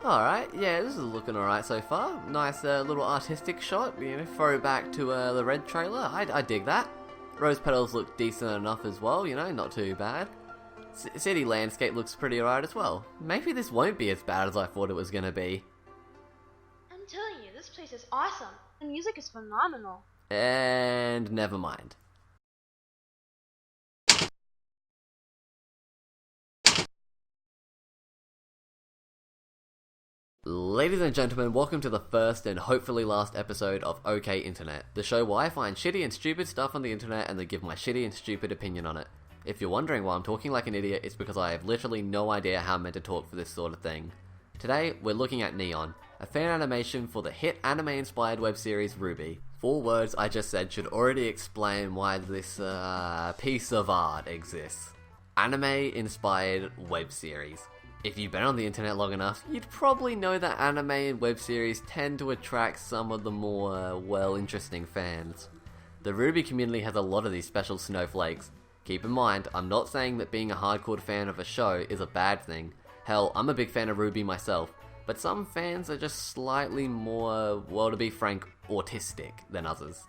Alright, yeah, this is looking alright so far. Nice little artistic shot, throwback to the Red trailer. I dig that. Rose petals look decent enough as well, not too bad. City landscape looks pretty alright as well. Maybe this won't be as bad as I thought it was gonna be. I'm telling you, this place is awesome. The music is phenomenal. And never mind. Ladies and gentlemen, welcome to the first and hopefully last episode of OK Internet, the show where I find shitty and stupid stuff on the internet and then give my shitty and stupid opinion on it. If you're wondering why I'm talking like an idiot, it's because I have literally no idea how I'm meant to talk for this sort of thing. Today, we're looking at NYON, a fan animation for the hit anime-inspired web series RWBY. 4 words I just said should already explain why this piece of art exists. Anime-inspired web series. If you've been on the internet long enough, you'd probably know that anime and web series tend to attract some of the more, interesting fans. The RWBY community has a lot of these special snowflakes. Keep in mind, I'm not saying that being a hardcore fan of a show is a bad thing. Hell, I'm a big fan of RWBY myself, but some fans are just slightly more, to be frank, autistic than others.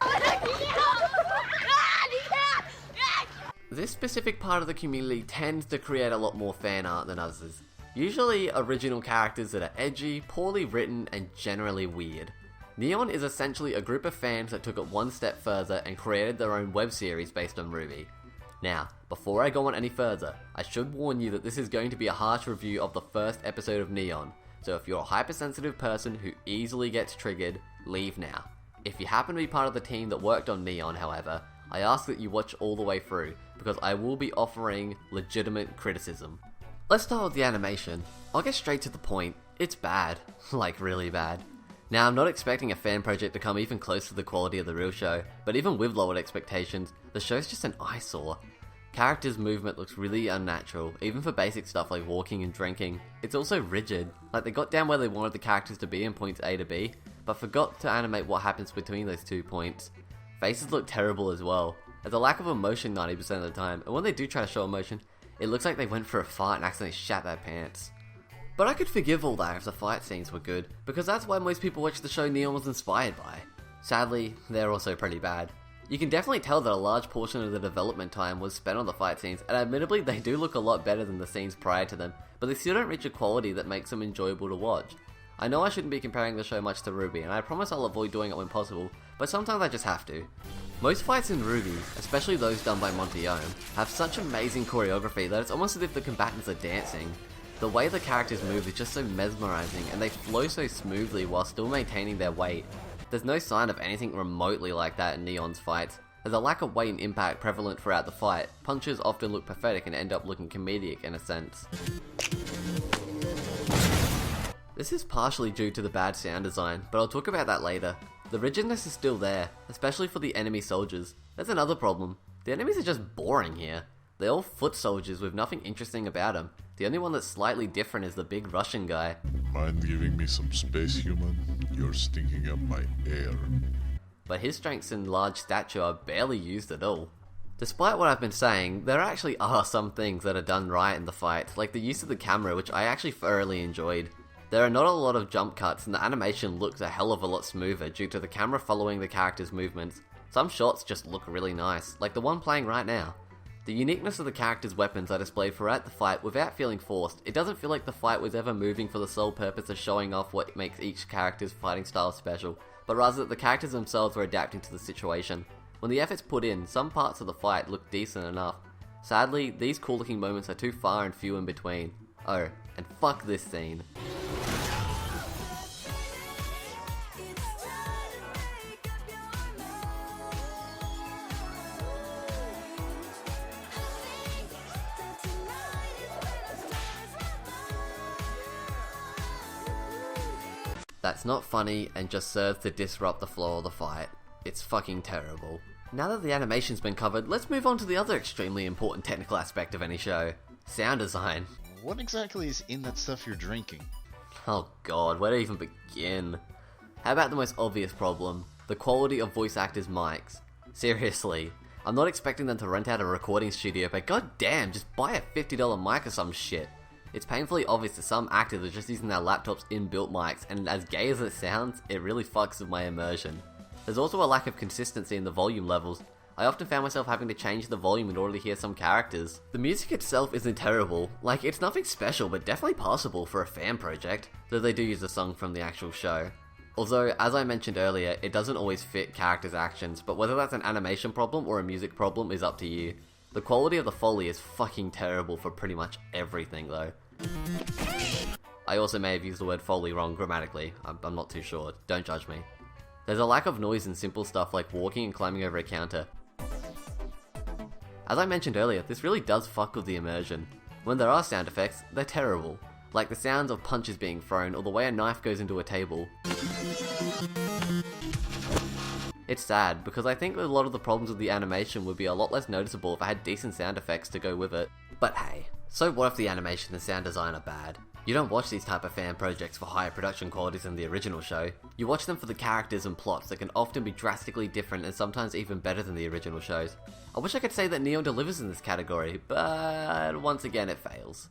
This specific part of the community tends to create a lot more fan art than others. Usually original characters that are edgy, poorly written, and generally weird. NYON is essentially a group of fans that took it one step further and created their own web series based on RWBY. Now, before I go on any further, I should warn you that this is going to be a harsh review of the first episode of NYON, so if you're a hypersensitive person who easily gets triggered, leave now. If you happen to be part of the team that worked on NYON, however, I ask that you watch all the way through, because I will be offering legitimate criticism. Let's start with the animation. I'll get straight to the point. It's bad. Like, really bad. Now, I'm not expecting a fan project to come even close to the quality of the real show, but even with lowered expectations, the show's just an eyesore. Characters' movement looks really unnatural, even for basic stuff like walking and drinking. It's also rigid, like they got down where they wanted the characters to be in points A to B, but forgot to animate what happens between those 2 points. Faces look terrible as well. There's a lack of emotion 90% of the time, and when they do try to show emotion, it looks like they went for a fart and accidentally shat their pants. But I could forgive all that if the fight scenes were good, because that's why most people watch the show NYON was inspired by. Sadly, they're also pretty bad. You can definitely tell that a large portion of the development time was spent on the fight scenes, and admittedly they do look a lot better than the scenes prior to them, but they still don't reach a quality that makes them enjoyable to watch. I know I shouldn't be comparing the show much to RWBY, and I promise I'll avoid doing it when possible, but sometimes I just have to. Most fights in RWBY, especially those done by NYON, have such amazing choreography that it's almost as if the combatants are dancing. The way the characters move is just so mesmerizing, and they flow so smoothly while still maintaining their weight. There's no sign of anything remotely like that in NYON's fights. There's a lack of weight and impact prevalent throughout the fight. Punches often look pathetic and end up looking comedic in a sense. This is partially due to the bad sound design, but I'll talk about that later. The rigidness is still there, especially for the enemy soldiers. There's another problem. The enemies are just boring here. They're all foot soldiers with nothing interesting about them. The only one that's slightly different is the big Russian guy. Mind giving me some space, human? You're stinking up my air. But his strengths and large stature are barely used at all. Despite what I've been saying, there actually are some things that are done right in the fight, like the use of the camera, which I actually thoroughly enjoyed. There are not a lot of jump cuts, and the animation looks a hell of a lot smoother due to the camera following the character's movements. Some shots just look really nice, like the one playing right now. The uniqueness of the character's weapons are displayed throughout the fight without feeling forced. It doesn't feel like the fight was ever moving for the sole purpose of showing off what makes each character's fighting style special, but rather that the characters themselves were adapting to the situation. When the effort's put in, some parts of the fight look decent enough. Sadly, these cool looking moments are too far and few in between. Oh, and fuck this scene. That's not funny and just serves to disrupt the flow of the fight. It's fucking terrible. Now that the animation's been covered, let's move on to the other extremely important technical aspect of any show. Sound design. What exactly is in that stuff you're drinking? Oh god, where to even begin? How about the most obvious problem? The quality of voice actors' mics. Seriously, I'm not expecting them to rent out a recording studio, but goddamn, just buy a $50 mic or some shit. It's painfully obvious that some actors are just using their laptops' inbuilt mics, and as gay as it sounds, it really fucks with my immersion. There's also a lack of consistency in the volume levels. I often found myself having to change the volume in order to hear some characters. The music itself isn't terrible, like it's nothing special but definitely passable for a fan project, though they do use a song from the actual show. Although, as I mentioned earlier, it doesn't always fit characters' actions, but whether that's an animation problem or a music problem is up to you. The quality of the Foley is fucking terrible for pretty much everything though. I also may have used the word Foley wrong grammatically, I'm not too sure, don't judge me. There's a lack of noise in simple stuff like walking and climbing over a counter. As I mentioned earlier, this really does fuck with the immersion. When there are sound effects, they're terrible. Like the sounds of punches being thrown or the way a knife goes into a table. It's sad, because I think that a lot of the problems with the animation would be a lot less noticeable if I had decent sound effects to go with it. But hey, so what if the animation and sound design are bad? You don't watch these type of fan projects for higher production qualities than the original show. You watch them for the characters and plots that can often be drastically different and sometimes even better than the original shows. I wish I could say that NYON delivers in this category, but once again it fails.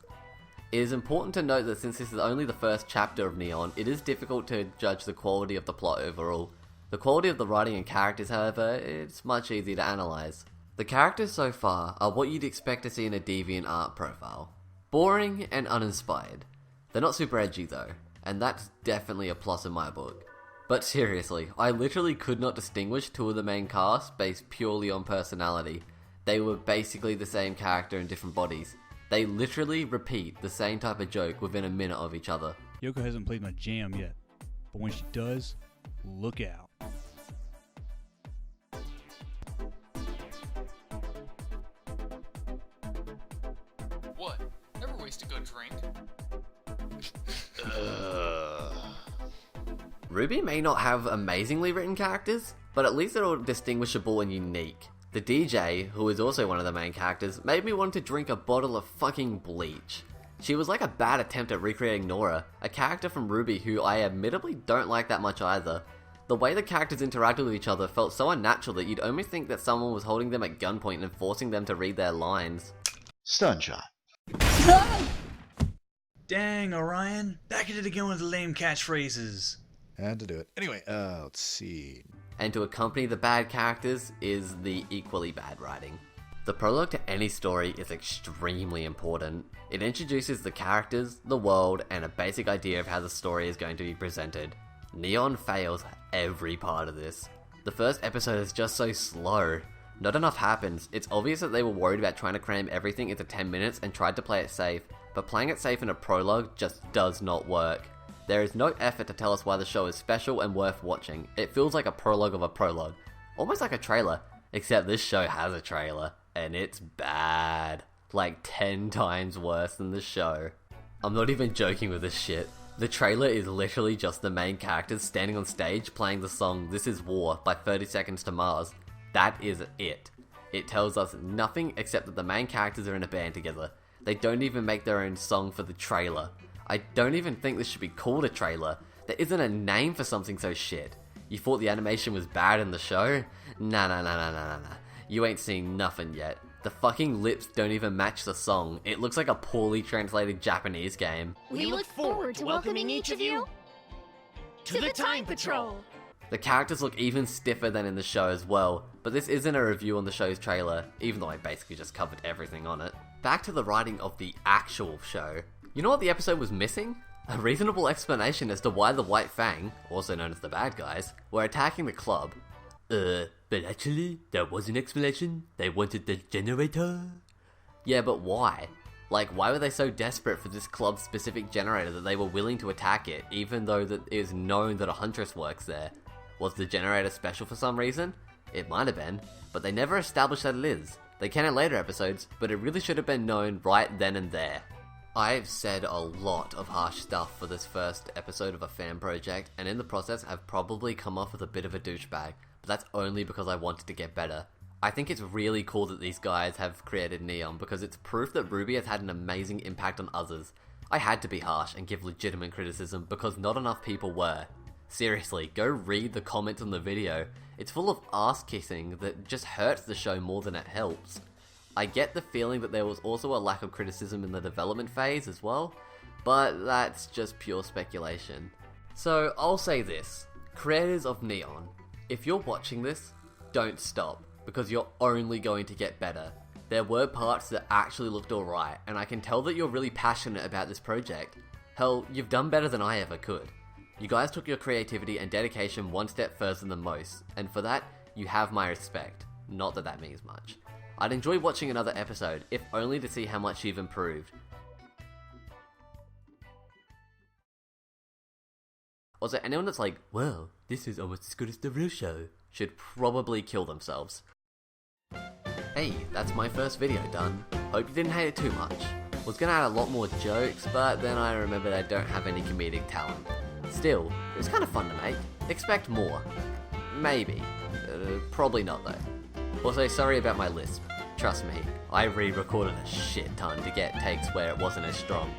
It is important to note that since this is only the first chapter of NYON, it is difficult to judge the quality of the plot overall. The quality of the writing and characters, however, it's much easier to analyse. The characters so far are what you'd expect to see in a DeviantArt profile. Boring and uninspired. They're not super edgy though, and that's definitely a plus in my book. But seriously, I literally could not distinguish two of the main cast based purely on personality. They were basically the same character in different bodies. They literally repeat the same type of joke within a minute of each other. Yoko hasn't played my jam yet, but when she does, look out. What? Never waste a good drink. Ruby may not have amazingly written characters, but at least they're all distinguishable and unique. The DJ, who is also one of the main characters, made me want to drink a bottle of fucking bleach. She was like a bad attempt at recreating Nora, a character from Ruby who I admittedly don't like that much either. The way the characters interacted with each other felt so unnatural that you'd almost think that someone was holding them at gunpoint and forcing them to read their lines. Stun shot. Dang, Orion. Back at it again with the lame catchphrases. Had to do it. Anyway, let's see. And to accompany the bad characters is the equally bad writing. The prologue to any story is extremely important. It introduces the characters, the world, and a basic idea of how the story is going to be presented. NYON fails every part of this. The first episode is just so slow. Not enough happens. It's obvious that they were worried about trying to cram everything into 10 minutes and tried to play it safe, but playing it safe in a prologue just does not work. There is no effort to tell us why the show is special and worth watching. It feels like a prologue of a prologue. Almost like a trailer, except this show has a trailer, and it's bad. Like 10 times worse than the show. I'm not even joking with this shit. The trailer is literally just the main characters standing on stage playing the song This Is War by 30 Seconds to Mars. That is it. It tells us nothing except that the main characters are in a band together. They don't even make their own song for the trailer. I don't even think this should be called a trailer. There isn't a name for something so shit. You thought the animation was bad in the show? Nah. You ain't seen nothing yet. The fucking lips don't even match the song. It looks like a poorly translated Japanese game. We look forward to welcoming each of you to the Time Patrol. The characters look even stiffer than in the show as well, but this isn't a review on the show's trailer, even though I basically just covered everything on it. Back to the writing of the actual show. You know what the episode was missing? A reasonable explanation as to why the White Fang, also known as the bad guys, were attacking the club. But actually, there was an explanation. They wanted the generator. Yeah, but why? Like, why were they so desperate for this club's specific generator that they were willing to attack it, even though that it is known that a huntress works there? Was the generator special for some reason? It might have been, but they never established that it is. They can in later episodes, but it really should have been known right then and there. I've said a lot of harsh stuff for this first episode of a fan project, and in the process I've probably come off with a bit of a douchebag, but that's only because I wanted to get better. I think it's really cool that these guys have created NYON because it's proof that Ruby has had an amazing impact on others. I had to be harsh and give legitimate criticism because not enough people were. Seriously, go read the comments on the video. It's full of ass kissing that just hurts the show more than it helps. I get the feeling that there was also a lack of criticism in the development phase as well, but that's just pure speculation. So I'll say this, creators of NYON, if you're watching this, don't stop, because you're only going to get better. There were parts that actually looked alright, and I can tell that you're really passionate about this project. Hell, you've done better than I ever could. You guys took your creativity and dedication one step further than most, and for that, you have my respect. Not that that means much. I'd enjoy watching another episode, if only to see how much you've improved. Also, anyone that's like, well, this is almost as good as the real show, should probably kill themselves. Hey, that's my first video done. Hope you didn't hate it too much. Was gonna add a lot more jokes, but then I remembered I don't have any comedic talent. Still, it was kind of fun to make. Expect more. Maybe. Probably not though. Also, sorry about my lisp. Trust me, I re-recorded a shit ton to get takes where it wasn't as strong.